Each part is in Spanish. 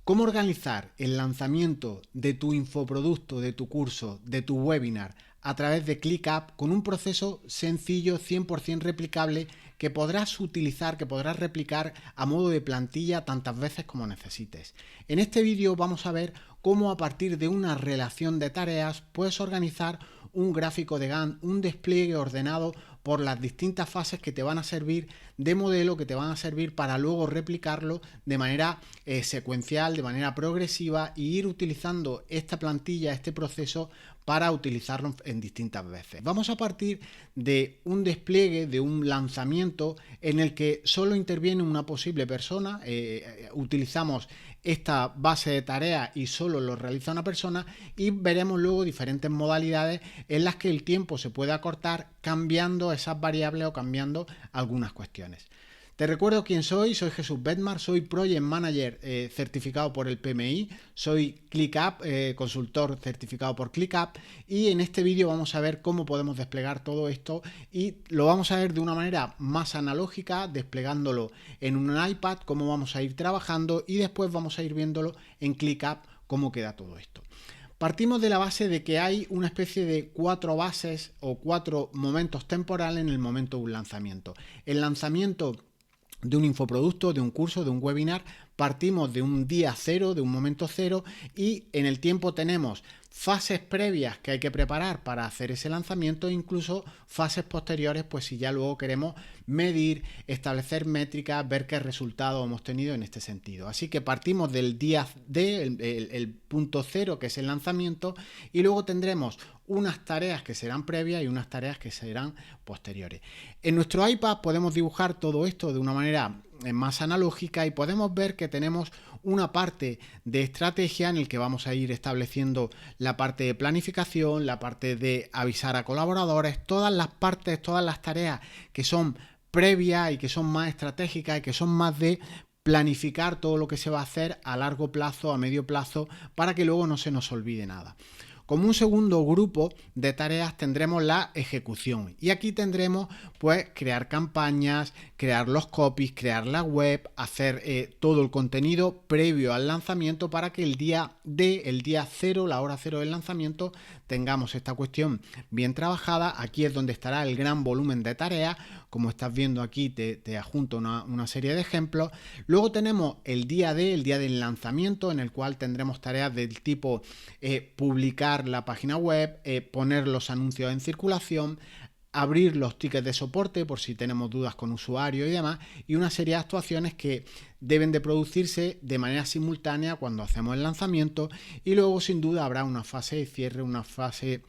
¿Cómo organizar el lanzamiento de tu infoproducto, de tu curso, de tu webinar a través de ClickUp con un proceso sencillo, 100% replicable, que podrás utilizar, que podrás replicar a modo de plantilla tantas veces como necesites? En este vídeo vamos a ver cómo a partir de una relación de tareas puedes organizar un gráfico de Gantt, un despliegue ordenado por las distintas fases que te van a servir de modelo, que te van a servir para luego replicarlo de manera secuencial, de manera progresiva, e ir utilizando esta plantilla, este proceso, para utilizarlo en distintas veces. Vamos a partir de un despliegue, de un lanzamiento en el que solo interviene una posible persona. Utilizamos esta base de tareas y solo lo realiza una persona, y veremos luego diferentes modalidades en las que el tiempo se puede acortar cambiando esas variables o cambiando algunas cuestiones. Te recuerdo quién soy Jesús Bedmar, soy Project Manager certificado por el PMI, soy ClickUp, consultor certificado por ClickUp, y en este vídeo vamos a ver cómo podemos desplegar todo esto, y lo vamos a ver de una manera más analógica, desplegándolo en un iPad, cómo vamos a ir trabajando, y después vamos a ir viéndolo en ClickUp cómo queda todo esto. Partimos de la base de que hay una especie de 4 bases o 4 momentos temporales en el momento de un lanzamiento. El lanzamiento de un infoproducto, de un curso, de un webinar, partimos de un día cero, de un momento cero, y en el tiempo tenemos fases previas que hay que preparar para hacer ese lanzamiento, e incluso fases posteriores, pues si ya luego queremos medir, establecer métricas, ver qué resultados hemos tenido en este sentido. Así que partimos del día D, el punto cero, que es el lanzamiento, y luego tendremos unas tareas que serán previas y unas tareas que serán posteriores. En nuestro iPad podemos dibujar todo esto de una manera más analógica, y podemos ver que tenemos una parte de estrategia en el que vamos a ir estableciendo la parte de planificación, la parte de avisar a colaboradores, todas las partes, todas las tareas que son previas y que son más estratégicas y que son más de planificar todo lo que se va a hacer a largo plazo, a medio plazo, para que luego no se nos olvide nada. Como un segundo grupo de tareas tendremos la ejecución, y aquí tendremos pues crear campañas, crear los copies, crear la web, hacer todo el contenido previo al lanzamiento para que el día cero, la hora cero del lanzamiento, tengamos esta cuestión bien trabajada. Aquí es donde estará el gran volumen de tareas. Como estás viendo aquí, te adjunto una serie de ejemplos. Luego tenemos el día del lanzamiento, en el cual tendremos tareas del tipo publicar la página web, poner los anuncios en circulación, abrir los tickets de soporte por si tenemos dudas con usuarios y demás, y una serie de actuaciones que deben de producirse de manera simultánea cuando hacemos el lanzamiento. Y luego sin duda habrá una fase de cierre, una fase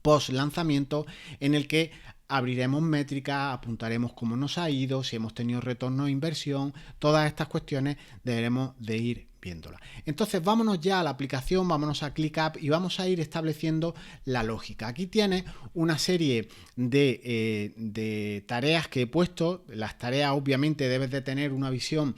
post lanzamiento, en el que abriremos métricas, apuntaremos cómo nos ha ido, si hemos tenido retorno de inversión. Todas estas cuestiones deberemos de ir viéndolas. Entonces vámonos ya a la aplicación, vámonos a ClickUp y vamos a ir estableciendo la lógica. Aquí tienes una serie de tareas que he puesto. Las tareas obviamente debes de tener una visión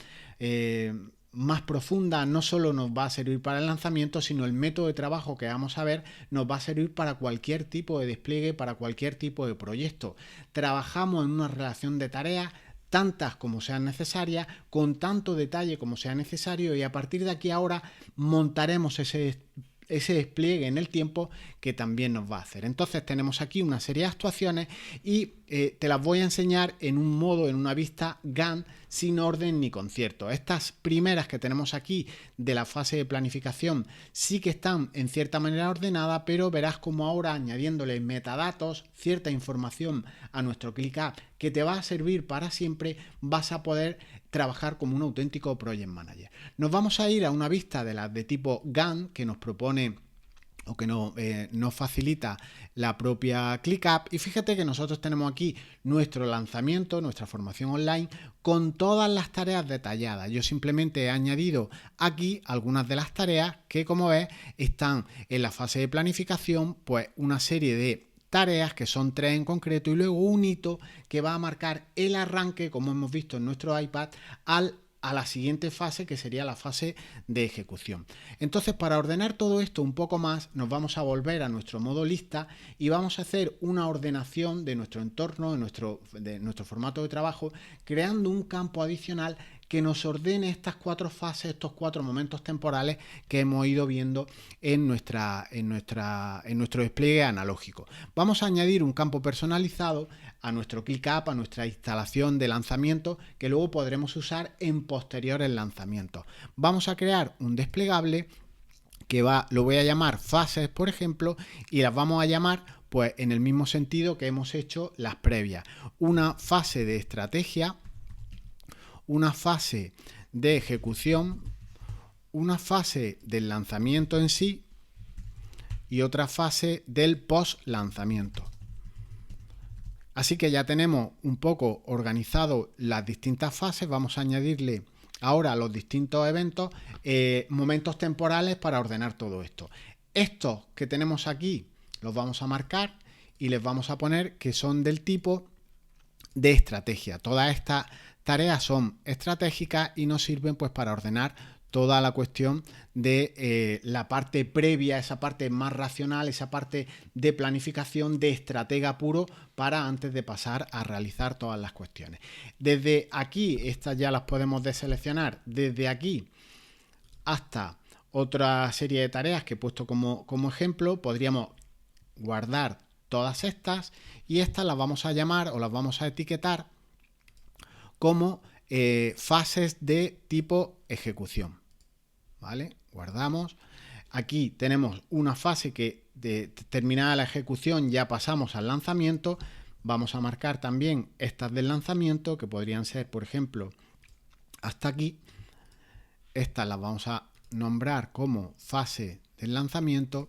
más profunda. No solo nos va a servir para el lanzamiento, sino el método de trabajo que vamos a ver nos va a servir para cualquier tipo de despliegue, para cualquier tipo de proyecto. Trabajamos en una relación de tareas, tantas como sean necesarias, con tanto detalle como sea necesario, y a partir de aquí ahora montaremos ese despliegue en el tiempo que también nos va a hacer. Entonces tenemos aquí una serie de actuaciones, y te las voy a enseñar en un modo, en una vista Gantt, sin orden ni concierto. Estas primeras que tenemos aquí de la fase de planificación sí que están en cierta manera ordenadas, pero verás como ahora, añadiéndole metadatos, cierta información a nuestro ClickUp que te va a servir para siempre, vas a poder trabajar como un auténtico Project Manager. Nos vamos a ir a una vista de las de tipo Gantt que nos propone o que nos facilita la propia ClickUp, y fíjate que nosotros tenemos aquí nuestro lanzamiento, nuestra formación online, con todas las tareas detalladas. Yo simplemente he añadido aquí algunas de las tareas que, como ves, están en la fase de planificación, pues una serie de tareas que son 3 en concreto, y luego un hito que va a marcar el arranque, como hemos visto en nuestro iPad, a la siguiente fase, que sería la fase de ejecución. Entonces, para ordenar todo esto un poco más, nos vamos a volver a nuestro modo lista y vamos a hacer una ordenación de nuestro entorno, de nuestro formato de trabajo, creando un campo adicional que nos ordene estas 4 fases, estos 4 momentos temporales que hemos ido viendo en nuestro despliegue analógico. Vamos a añadir un campo personalizado a nuestro ClickUp, a nuestra instalación de lanzamiento, que luego podremos usar en posteriores lanzamientos. Vamos a crear un desplegable que lo voy a llamar fases, por ejemplo, y las vamos a llamar pues en el mismo sentido que hemos hecho las previas. Una fase de estrategia, una fase de ejecución, una fase del lanzamiento en sí y otra fase del post lanzamiento. Así que ya tenemos un poco organizado las distintas fases. Vamos a añadirle ahora los distintos eventos, momentos temporales para ordenar todo esto. Estos que tenemos aquí los vamos a marcar y les vamos a poner que son del tipo de estrategia. Todas estas tareas son estratégicas y nos sirven pues para ordenar toda la cuestión de la parte previa, esa parte más racional, esa parte de planificación, de estratega puro, para antes de pasar a realizar todas las cuestiones. Desde aquí, estas ya las podemos deseleccionar, desde aquí hasta otra serie de tareas que he puesto como ejemplo. Podríamos guardar todas estas y estas las vamos a llamar o las vamos a etiquetar como fases de tipo ejecución. ¿Vale? Guardamos. Aquí tenemos una fase que terminada la ejecución ya pasamos al lanzamiento. Vamos a marcar también estas del lanzamiento, que podrían ser, por ejemplo, hasta aquí. Estas las vamos a nombrar como fase del lanzamiento.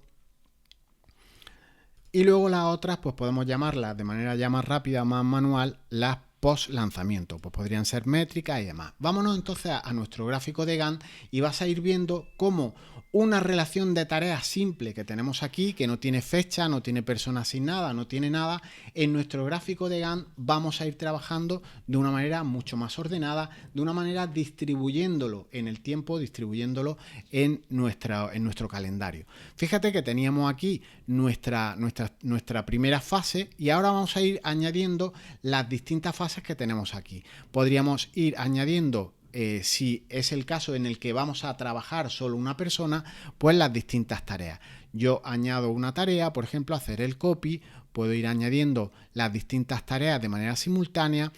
Y luego las otras, pues podemos llamarlas de manera ya más rápida, más manual, las post lanzamiento, pues podrían ser métricas y demás. Vámonos entonces a nuestro gráfico de Gantt y vas a ir viendo cómo una relación de tareas simple que tenemos aquí, que no tiene fecha, no tiene persona asignada, no tiene nada, en nuestro gráfico de Gantt vamos a ir trabajando de una manera mucho más ordenada, de una manera distribuyéndolo en el tiempo, distribuyéndolo en nuestro calendario. Fíjate que teníamos aquí nuestra primera fase y ahora vamos a ir añadiendo las distintas fases que tenemos aquí. Podríamos ir añadiendo, si es el caso en el que vamos a trabajar solo una persona, pues las distintas tareas. Yo añado una tarea, por ejemplo, hacer el copy, puedo ir añadiendo las distintas tareas de manera simultánea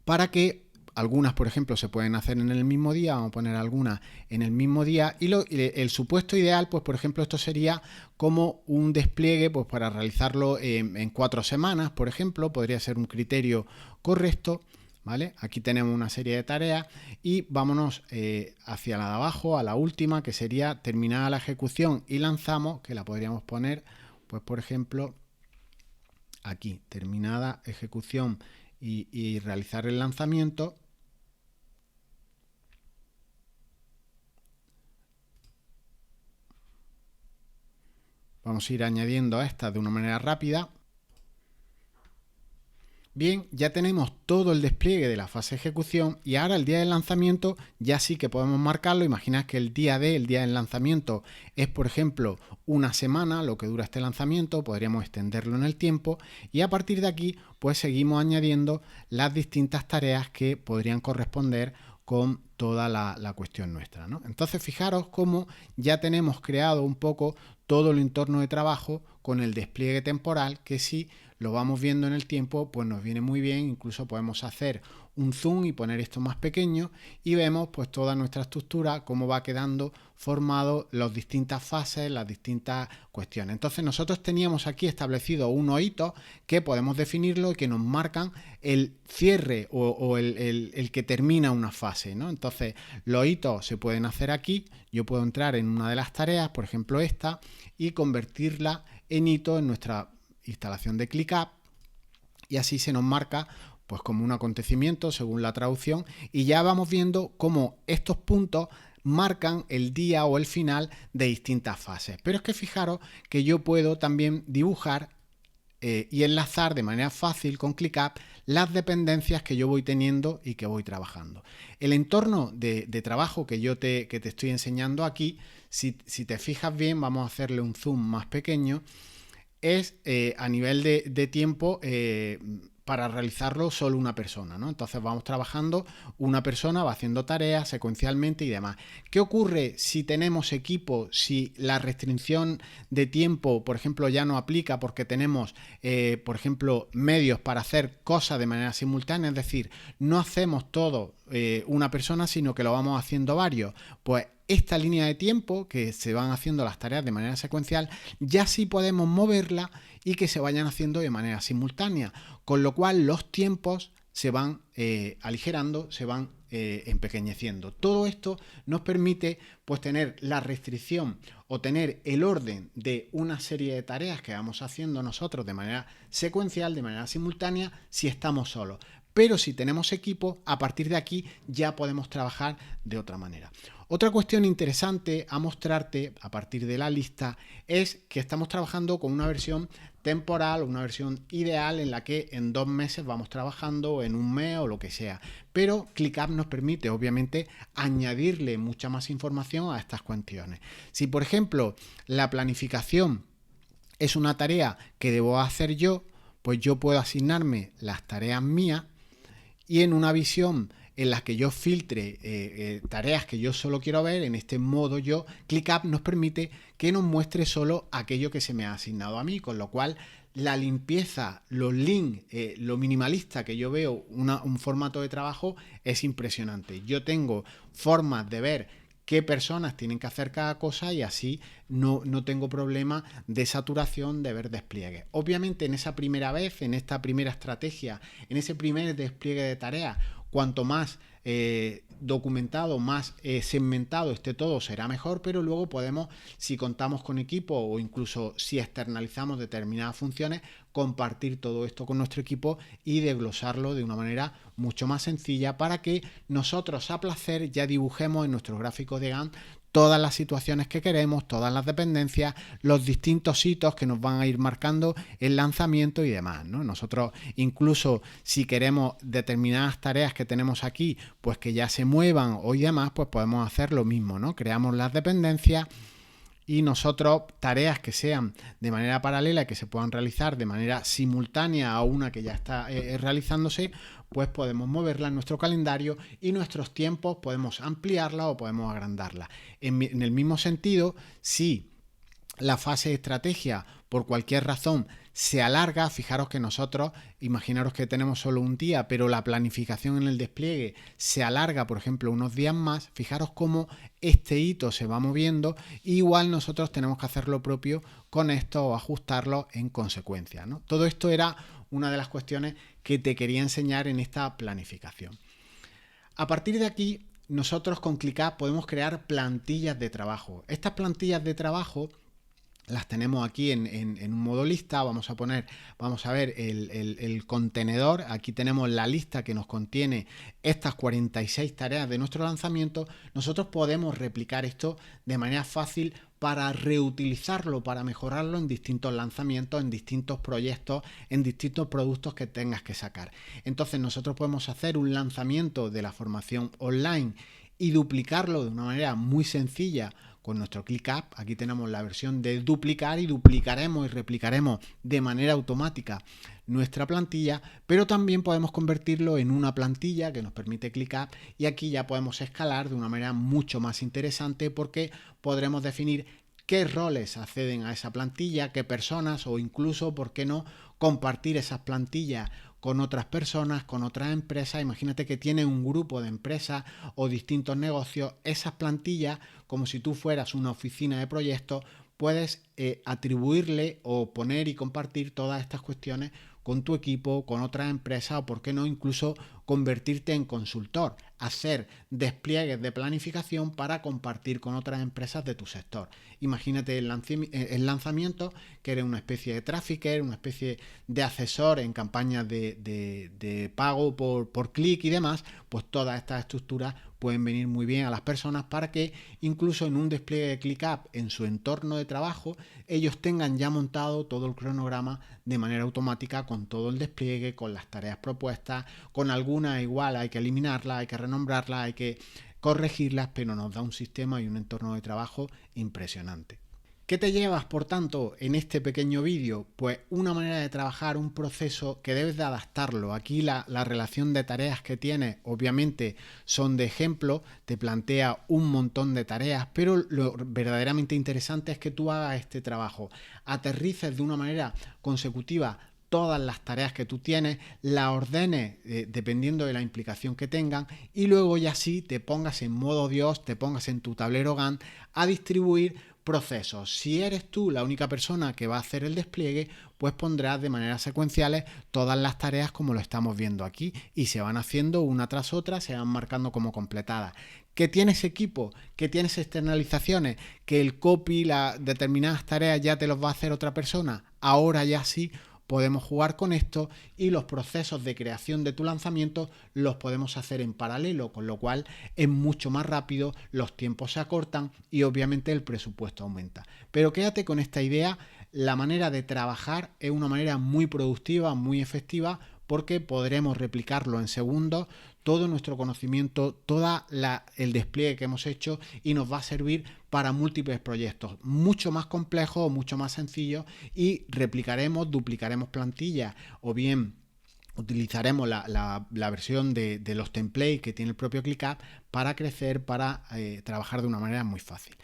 para que algunas, por ejemplo, se pueden hacer en el mismo día. Vamos a poner algunas en el mismo día. Y el supuesto ideal, pues por ejemplo, esto sería como un despliegue pues para realizarlo en 4 semanas, por ejemplo. Podría ser un criterio correcto, ¿vale? Aquí tenemos una serie de tareas y vámonos hacia la de abajo, a la última, que sería terminada la ejecución y lanzamos, que la podríamos poner, pues por ejemplo, aquí, terminada ejecución y realizar el lanzamiento. Vamos a ir añadiendo a estas de una manera rápida. Bien, ya tenemos todo el despliegue de la fase de ejecución y ahora el día del lanzamiento ya sí que podemos marcarlo. Imaginad que el día del lanzamiento es, por ejemplo, una semana, lo que dura este lanzamiento. Podríamos extenderlo en el tiempo y a partir de aquí pues seguimos añadiendo las distintas tareas que podrían corresponder con toda la cuestión nuestra, ¿no? Entonces fijaros cómo ya tenemos creado un poco todo el entorno de trabajo con el despliegue temporal, que si lo vamos viendo en el tiempo pues nos viene muy bien. Incluso podemos hacer un zoom y poner esto más pequeño y vemos pues toda nuestra estructura, cómo va quedando formado, las distintas fases, las distintas cuestiones. Entonces nosotros teníamos aquí establecido unos hitos que podemos definirlo y que nos marcan el cierre o el que termina una fase, ¿no? Entonces los hitos se pueden hacer aquí. Yo puedo entrar en una de las tareas, por ejemplo esta, y convertirla en hito en nuestra instalación de ClickUp y así se nos marca pues como un acontecimiento según la traducción y ya vamos viendo cómo estos puntos marcan el día o el final de distintas fases. Pero es que fijaros que yo puedo también dibujar y enlazar de manera fácil con ClickUp las dependencias que yo voy teniendo y que voy trabajando. El entorno de trabajo que te estoy enseñando aquí, si te fijas bien, vamos a hacerle un zoom más pequeño, es a nivel de tiempo para realizarlo solo una persona, ¿no? Entonces vamos trabajando, una persona va haciendo tareas secuencialmente y demás. ¿Qué ocurre si tenemos equipo, si la restricción de tiempo, por ejemplo, ya no aplica porque tenemos, por ejemplo, medios para hacer cosas de manera simultánea? Es decir, no hacemos todo una persona, sino que lo vamos haciendo varios. Pues esta línea de tiempo, que se van haciendo las tareas de manera secuencial, ya sí podemos moverla y que se vayan haciendo de manera simultánea, con lo cual los tiempos se van aligerando, se van empequeñeciendo. Todo esto nos permite pues tener la restricción o tener el orden de una serie de tareas que vamos haciendo nosotros de manera secuencial, de manera simultánea, si estamos solos. Pero si tenemos equipo, a partir de aquí ya podemos trabajar de otra manera. Otra cuestión interesante a mostrarte a partir de la lista es que estamos trabajando con una versión temporal o una versión ideal en la que en 2 meses vamos trabajando, en un mes o lo que sea. Pero ClickUp nos permite obviamente añadirle mucha más información a estas cuestiones. Si por ejemplo la planificación es una tarea que debo hacer yo, pues yo puedo asignarme las tareas mías y en una visión en la que yo filtre tareas que yo solo quiero ver, en este modo yo, ClickUp nos permite que nos muestre solo aquello que se me ha asignado a mí, con lo cual la limpieza, los links, lo minimalista que yo veo, un formato de trabajo es impresionante. Yo tengo formas de ver qué personas tienen que hacer cada cosa y así no tengo problema de saturación de ver despliegues. Obviamente en esa primera vez, en esta primera estrategia, en ese primer despliegue de tareas, cuanto más documentado, más segmentado esté todo, será mejor, pero luego podemos, si contamos con equipo o incluso si externalizamos determinadas funciones, compartir todo esto con nuestro equipo y desglosarlo de una manera mucho más sencilla para que nosotros a placer ya dibujemos en nuestro gráfico de Gantt todas las situaciones que queremos, todas las dependencias, los distintos hitos que nos van a ir marcando el lanzamiento y demás, ¿no? Nosotros incluso si queremos determinadas tareas que tenemos aquí, pues que ya se muevan o y demás, pues podemos hacer lo mismo, ¿no? Creamos las dependencias y nosotros tareas que sean de manera paralela y que se puedan realizar de manera simultánea a una que ya está realizándose, pues podemos moverla en nuestro calendario y nuestros tiempos podemos ampliarla o podemos agrandarla. En el mismo sentido, si la fase de estrategia por cualquier razón se alarga, fijaros que nosotros, imaginaros que tenemos solo un día, pero la planificación en el despliegue se alarga, por ejemplo, unos días más, fijaros cómo este hito se va moviendo, igual nosotros tenemos que hacer lo propio con esto o ajustarlo en consecuencia, ¿no? Todo esto era una de las cuestiones que te quería enseñar en esta planificación. A partir de aquí, nosotros con ClickUp podemos crear plantillas de trabajo. Estas plantillas de trabajo las tenemos aquí en un modo lista. Vamos a ver el contenedor. Aquí tenemos la lista que nos contiene estas 46 tareas de nuestro lanzamiento. Nosotros podemos replicar esto de manera fácil para reutilizarlo, para mejorarlo en distintos lanzamientos, en distintos proyectos, en distintos productos que tengas que sacar. Entonces nosotros podemos hacer un lanzamiento de la formación online y duplicarlo de una manera muy sencilla con nuestro ClickUp. Aquí tenemos la versión de duplicar y duplicaremos y replicaremos de manera automática nuestra plantilla, pero también podemos convertirlo en una plantilla que nos permite ClickUp y aquí ya podemos escalar de una manera mucho más interesante porque podremos definir qué roles acceden a esa plantilla, qué personas o incluso, por qué no, compartir esas plantillas con otras personas, con otras empresas. Imagínate que tienes un grupo de empresas o distintos negocios, esas plantillas, como si tú fueras una oficina de proyectos, puedes atribuirle o poner y compartir todas estas cuestiones con tu equipo, con otras empresas o, por qué no, incluso convertirte en consultor, hacer despliegues de planificación para compartir con otras empresas de tu sector. Imagínate el lanzamiento, que eres una especie de trafficker, una especie de asesor en campañas de pago por clic y demás, pues todas estas estructuras pueden venir muy bien a las personas para que incluso en un despliegue de ClickUp en su entorno de trabajo, ellos tengan ya montado todo el cronograma de manera automática con todo el despliegue, con las tareas propuestas, con algunas igual hay que eliminarlas, hay que renombrarlas, hay que corregirlas, pero nos da un sistema y un entorno de trabajo impresionante. ¿Qué te llevas, por tanto, en este pequeño vídeo? Pues una manera de trabajar, un proceso que debes de adaptarlo. Aquí la relación de tareas que tienes, obviamente, son de ejemplo, te plantea un montón de tareas, pero lo verdaderamente interesante es que tú hagas este trabajo, aterrices de una manera consecutiva todas las tareas que tú tienes, las ordenes dependiendo de la implicación que tengan y luego ya sí te pongas en modo Dios, te pongas en tu tablero Gantt a distribuir procesos. Si eres tú la única persona que va a hacer el despliegue, pues pondrás de manera secuenciales todas las tareas como lo estamos viendo aquí y se van haciendo una tras otra, se van marcando como completadas. ¿Que tienes equipo? ¿Que tienes externalizaciones? ¿Que el copy, las determinadas tareas ya te los va a hacer otra persona? Ahora ya sí podemos jugar con esto y los procesos de creación de tu lanzamiento los podemos hacer en paralelo, con lo cual es mucho más rápido, los tiempos se acortan y obviamente el presupuesto aumenta. Pero quédate con esta idea, la manera de trabajar es una manera muy productiva, muy efectiva, porque podremos replicarlo en segundos, todo nuestro conocimiento, todo el despliegue que hemos hecho y nos va a servir para múltiples proyectos, mucho más complejos, mucho más sencillos y replicaremos, duplicaremos plantillas o bien utilizaremos la versión de los templates que tiene el propio ClickUp para crecer, para trabajar de una manera muy fácil.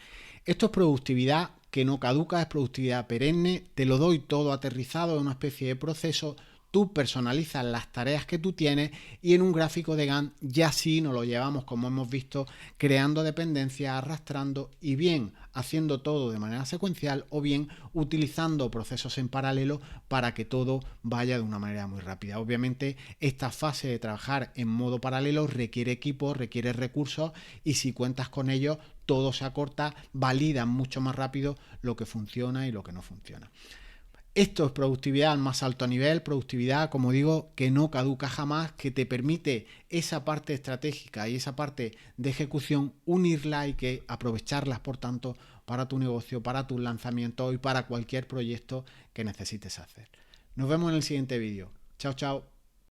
Esto es productividad que no caduca, es productividad perenne, te lo doy todo aterrizado en una especie de proceso. Tú personalizas las tareas que tú tienes y en un gráfico de Gantt ya sí nos lo llevamos, como hemos visto, creando dependencias, arrastrando y bien haciendo todo de manera secuencial o bien utilizando procesos en paralelo para que todo vaya de una manera muy rápida. Obviamente esta fase de trabajar en modo paralelo requiere equipo, requiere recursos y si cuentas con ellos todo se acorta, valida mucho más rápido lo que funciona y lo que no funciona. Esto es productividad al más alto nivel, productividad, como digo, que no caduca jamás, que te permite esa parte estratégica y esa parte de ejecución unirla y que aprovecharlas, por tanto, para tu negocio, para tus lanzamientos y para cualquier proyecto que necesites hacer. Nos vemos en el siguiente vídeo. Chao, chao.